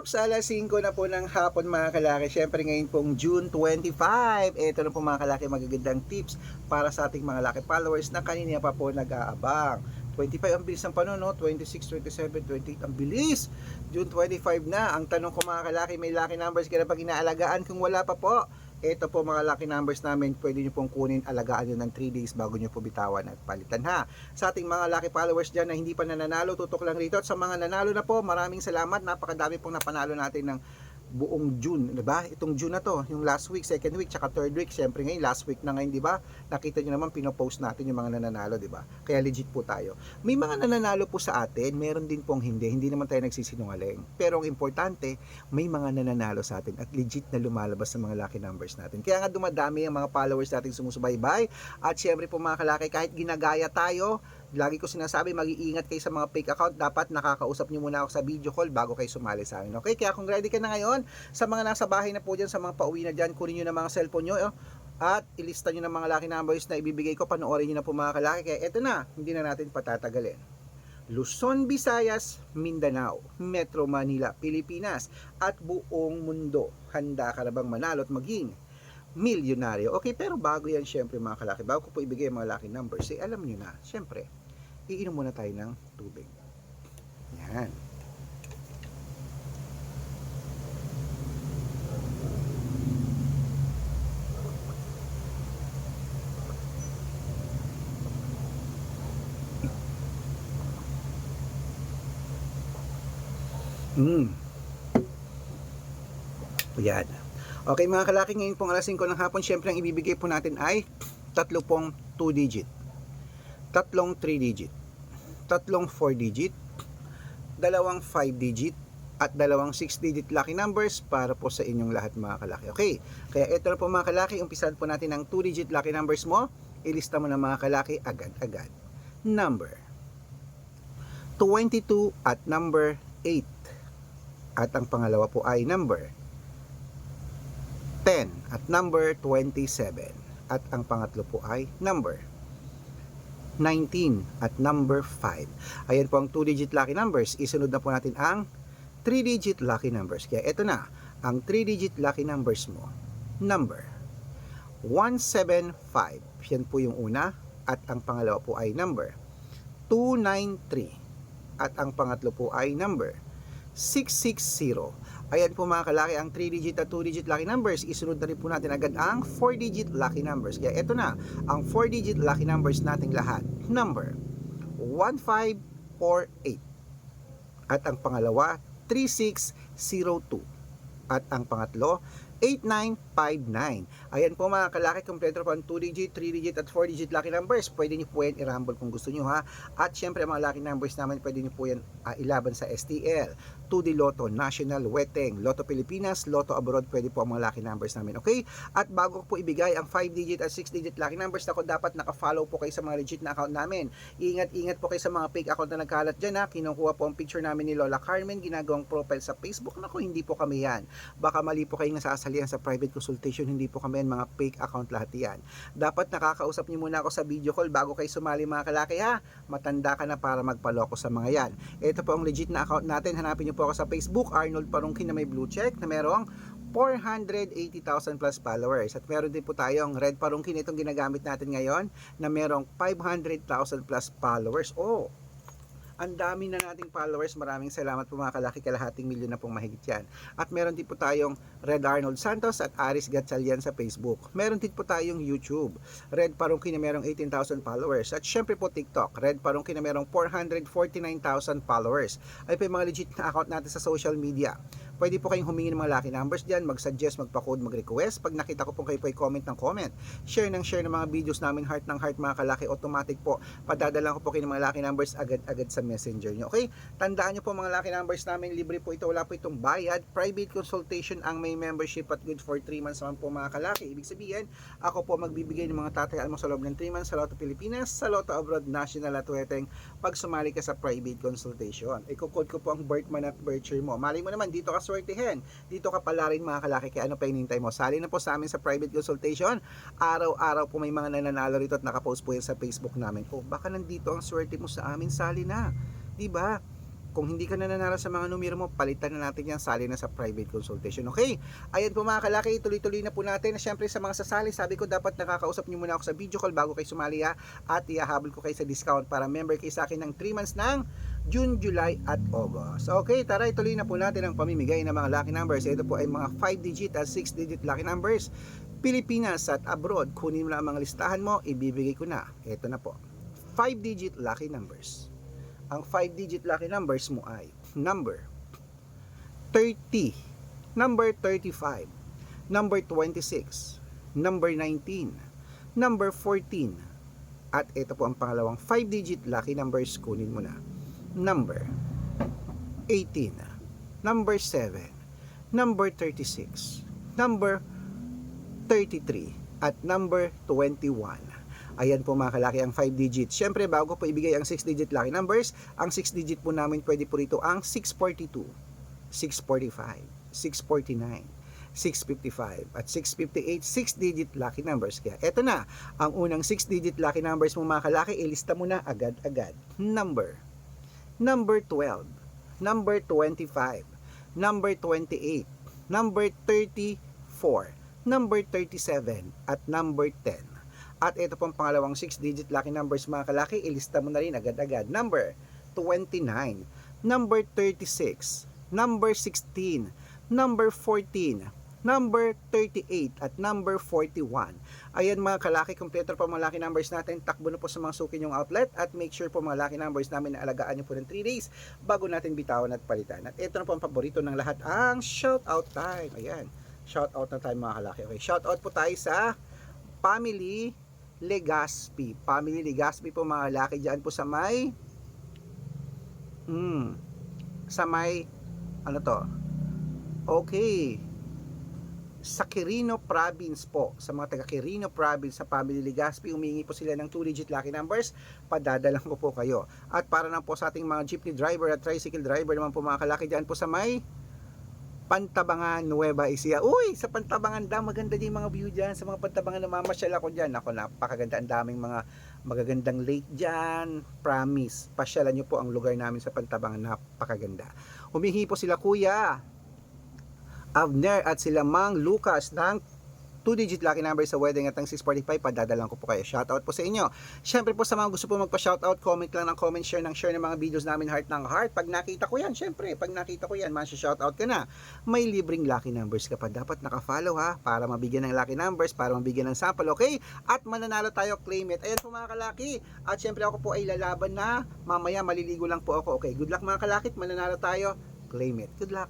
Paps, alas 5 na po ng hapon mga kalaki. Siyempre ngayon pong June 25. Ito na po mga kalaki magagandang tips para sa ating mga laki followers na kanina pa po nag-aabang. 25 ang bilis ng panahon, no? 26, 27, 28 ang bilis. June 25 na. Ang tanong ko mga kalaki, may lucky numbers ka na pag inaalagaan? Kung wala pa po, ito po mga lucky numbers namin, pwede nyo pong kunin, alagaan nyo ng 3 days bago nyo po bitawan at palitan ha. Sa ating mga lucky followers dyan na hindi pa nananalo, tutok lang rito. At sa mga nanalo na po, maraming salamat. Napakadami pong napanalo natin ng buong June, 'di ba? Itong June na to, yung last week, second week, tsaka third week. Syempre ngayon, last week na ngayon, 'di ba? Nakita niyo naman pino-post natin yung mga nananalo, 'di ba? Kaya legit po tayo. May mga nananalo po sa atin, meron din pong hindi. Hindi naman tayo nagsisinungaling. Pero ang importante, may mga nananalo sa atin at legit na lumalabas sa mga lucky numbers natin. Kaya nga dumadami ang mga followers nating sumusubaybay. At syempre po mga kalaki, kahit ginagaya tayo, lagi ko sinasabi, mag-iingat kayo sa mga fake account. Dapat nakakausap nyo muna ako sa video call bago kayo sumali sa amin. Okay? Kaya kung ready ka na ngayon, sa mga nasa bahay na po dyan, sa mga pauwi na dyan, kunin nyo na mga cellphone nyo at ilista nyo ng mga lucky numbers na ibibigay ko. Panoorin nyo na po mga kalaki. Kaya eto na, hindi na natin patatagalin. Luzon, Visayas, Mindanao, Metro Manila, Pilipinas at buong mundo. Handa ka na bang manalo at maging milyonaryo? Okay, pero bago yan, syempre mga kalaki, bago ko po ibigay ang mga lucky numbers, alam nyo na, syempre, iinom muna tayo ng tubig. Yan. Yan. Okay mga kalaki, ngayon pong alas 5 ng hapon, syempre ang ibibigay po natin ay tatlo pong 2 digit, tatlong 3 digit, tatlong 4 digit, dalawang 5 digit, at dalawang 6 digit lucky numbers para po sa inyong lahat mga kalaki. Okay, kaya ito na po mga kalaki, umpisahan po natin ang 2 digit lucky numbers mo. Ilista mo na mga kalaki agad-agad. Number 22 at number 8. At ang pangalawa po ay number 10 at number 27. At ang pangatlo po ay number 19 at number 5. Ayan po ang 2-digit lucky numbers. Isunod na po natin ang 3-digit lucky numbers. Kaya ito na, ang 3-digit lucky numbers mo. Number 175. Yan po yung una. At ang pangalawa po ay number 293. At ang pangatlo po ay number 660. Ayan po mga kalaki, ang 3-digit at 2-digit lucky numbers. Isunod na rin po natin agad ang 4-digit lucky numbers. Kaya ito na, ang 4-digit lucky numbers nating lahat. Number 1548. At ang pangalawa, 3602. At ang pangatlo, 8959. Ayan po mga kalaki, kompleto po ang 2-digit, 3-digit at 4-digit lucky numbers. Pwede nyo po yan i-rumble kung gusto nyo ha. At syempre ang mga lucky numbers naman, pwede nyo po yan ilaban sa STL, 2D Lotto, National, Weteng, Lotto Pilipinas, Lotto Abroad. Pwede po ang mga lucky numbers namin. Okay? At bago ko po ibigay ang 5-digit at 6-digit lucky numbers, ako dapat naka-follow po kayo sa mga legit na account namin. Ingat-ingat po kayo sa mga fake account na nagkalat dyan ha. Kinukuha po ang picture namin ni Lola Carmen, ginagawang profile sa Facebook. Naku, hindi po kami yan. Baka mali po kayong nasasalihan sa private consultation, hindi po kami yan, mga fake account lahat yan. Dapat nakakausap niyo muna ako sa video call bago kayo sumali mga kalaki ha. Matanda ka na para magpaloko sa mga yan. Ito po ang legit na account natin. Hanapin niyo po ako sa Facebook, Arnold Parungkin na may blue check na merong 480,000 plus followers. At meron din po tayong Red Parungkin, itong ginagamit natin ngayon, na merong 500,000 plus followers. Oh, ang dami na nating followers. Maraming salamat po mga kalaki, kalahating milyon na pong mahigit yan. At meron din po tayong Red Arnold Santos at Aris Gatchalian sa Facebook. Meron din po tayong YouTube, Red Parungkin na merong 18,000 followers. At syempre po TikTok, Red Parungkin na merong 449,000 followers. Ay po yung mga legit na account natin sa social media. Pwede po kayong humingi ng mga lucky numbers dyan, mag-suggest, magpa-code, mag-request. Pag nakita ko po kayo po ay comment ng comment, share ng mga videos namin, heart ng heart mga kalaki, automatic po, padadala ko po kayo ng mga lucky numbers agad-agad sa messenger nyo. Okay? Tandaan nyo po mga lucky numbers namin, libre po ito, wala po itong bayad. Private consultation ang may membership at good for 3 months naman po mga kalaki. Ibig sabihin, ako po magbibigay ng mga tatayaan mo sa loob ng 3 months sa Lotto Pilipinas, sa Lotto Abroad, National at Weteng pag sumali ka sa private consultation. Iko-code ko po ang birth month at birth year mo. Mali mo naman, dito ka swertihin. Dito ka pala rin mga kalaki, kaya ano pa hinihintay mo? Sali na po sa amin sa private consultation. Araw-araw po may mga nananalo rito at nakapost po yan sa Facebook namin. Oh, baka nandito ang swerte mo sa amin, sali na. Diba? kung hindi ka na nanalo sa mga numero mo, palitan na natin yan, sali na sa private consultation. Okay? Ayan po mga kalaki, tuloy-tuloy na po natin. Siyempre sa mga sasali, sabi ko dapat nakakausap nyo muna ako sa video call bago kayo sumali ha. At ihahabol ko kayo sa discount para member kayo sa akin ng 3 months ng June, July at August. Okay, tara ituloy na po natin ang pamimigay ng mga lucky numbers. Ito po ay mga 5-digit at 6-digit lucky numbers. Pilipinas at abroad, kunin mo na ang mga listahan mo, ibibigay ko na. Ito na po. 5-digit lucky numbers. Ang 5-digit lucky numbers mo ay number 30, number 35, number 26, number 19, number 14, at ito po ang pangalawang 5-digit lucky numbers, kunin mo na. Number 18, number 7, number 36, number 33, at number 21. Ayan po mga kalaki ang 5 digits. Siyempre bago po ibigay ang 6 digit lucky numbers, ang 6 digit po namin pwede po rito ang 642, 645, 649, 655 at 658, 6 digit lucky numbers. Kaya eto na, ang unang 6 digit lucky numbers mo mga kalaki, ilista mo na agad-agad. Number 12, number 25, number 28, number 34, number 37, at number 10. At ito pong pangalawang 6-digit lucky numbers mga kalaki, ilista mo na rin agad-agad. Number 29, number 36, number 16, number 14, number 38, at number 41. Ayan mga kalaki, kompleto po mga lucky numbers natin. Takbo na po sa mga suki nyong outlet at make sure po mga lucky numbers namin na alagaan nyo po ng 3 days bago natin bitawan at palitan. At ito na po ang paborito ng lahat, ang shoutout time. Ayan, shoutout na tayo mga kalaki. Okay, shoutout po tayo sa Family Legaspi. Family Legaspi po mga laki dyan po sa may ano to? Okay. Sa Quirino Province po. Sa mga taga Quirino Province sa Family Legaspi, humingi po sila ng 2-digit lucky numbers. Padadalan ko po kayo. At para na po sa ating mga jeepney driver at tricycle driver naman po mga kalaki dyan po sa may Pantabangan, Nueva Ecija. Uy, sa Pantabangan maganda din mga view dyan. Sa mga Pantabangan, namamasyal ako dyan. Ako, napakaganda. Ang daming mga magagandang lake dyan. Promise. Pasyalan nyo po ang lugar namin sa Pantabangan. Napakaganda. Humihingi po sila Kuya Abner at sila Mang Lucas ng 2-digit lucky number sa wedding at ang 645, padadalan ko po kayo. Shoutout po sa inyo. Syempre po sa mga gusto po magpa-shoutout, comment lang ng comment, share ng mga videos namin, heart ng heart. Pag nakita ko yan, syempre, pag nakita ko yan, shoutout ka na. May libreng lucky numbers ka pa. Dapat naka-follow ha, para mabigyan ng lucky numbers, para mabigyan ng sample, okay? At mananalo tayo, claim it. Ayan po mga kalaki. At syempre ako po ay lalaban na mamaya, maliligo lang po ako. Okay, good luck mga kalakit, mananalo tayo, claim it. Good luck.